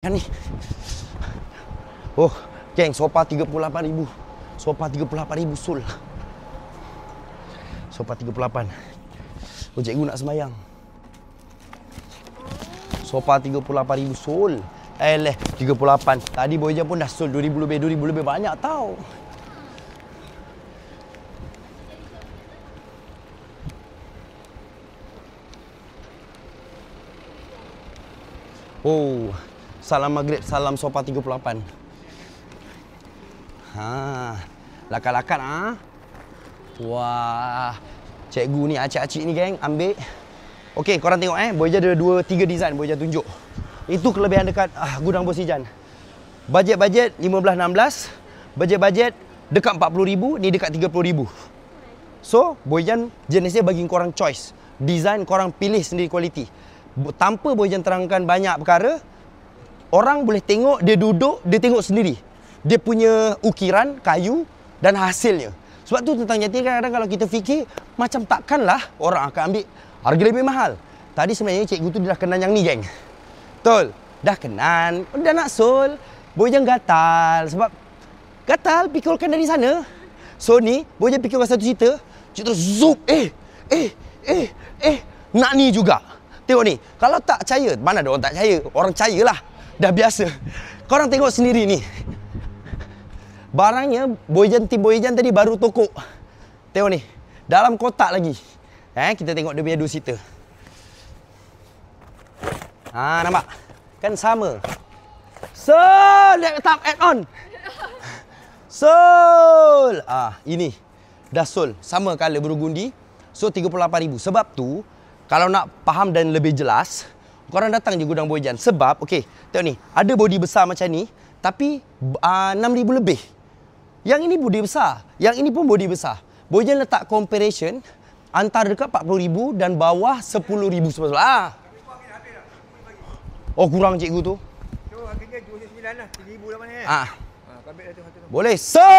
Yang ni. Oh, geng, sofa 38,000. Sofa 38,000 sul. Sofa 38. Oh, cikgu nak sembahyang. Sofa 38,000 sul. Leh, 38. Tadi Boy Jan pun dah sul 2,000 lebih. 2,000 lebih banyak tau. Oh, salam maghrib, salam sofa 38. Lakat-lakat Wah. Cikgu ni, acik-acik ni geng, ambil. Okey, korang tengok Boy Jan ada 2-3 design Boy Jan tunjuk. Itu kelebihan dekat gudang Bos Ijan. Bajet-bajet 15-16, bajet-bajet dekat 40,000, ni dekat 30,000. So, Boy Jan jenisnya bagi korang choice. Design korang pilih sendiri kualiti. Tanpa Boy Jan terangkan banyak perkara, orang boleh tengok, dia duduk, dia tengok sendiri. Dia punya ukiran, kayu dan hasilnya. Sebab tu tentang jati kadang-kadang kalau kita fikir, macam takkanlah orang akan ambil harga lebih mahal. Tadi sebenarnya cikgu tu dia dah kenal yang ni geng. Betul? Dah kenal, dah nak sul. Boy Jan gatal. Sebab gatal pikulkan dari sana. So ni, Boy Jan pikulkan satu cerita. Cerita zoom. Nak ni juga. Tengok ni. Kalau tak percaya, mana ada orang tak percaya? Orang percayalah. Dah biasa. Korang tengok sendiri ni. Barangnya tim Boy Jan tadi baru tokok. Tengok ni. Dalam kotak lagi. Kita tengok dia punya 2 seater. Nampak? Kan sama. Laptop add-on. Ini. Dah sol. Sama color berugundi. So 38,000. Sebab tu, kalau nak faham dan lebih jelas, korang datang je gudang Boy Jan. Sebab, okey, tengok ni. Ada body besar macam ni, tapi 6,000 lebih. Yang ini body besar. Yang ini pun body besar. Boy Jan letak comparison antara dekat 40,000 dan bawah 10,000 sebab. Oh, kurang cikgu tu. So, harganya 29 lah. 3,000 lah mana Boleh. Sol!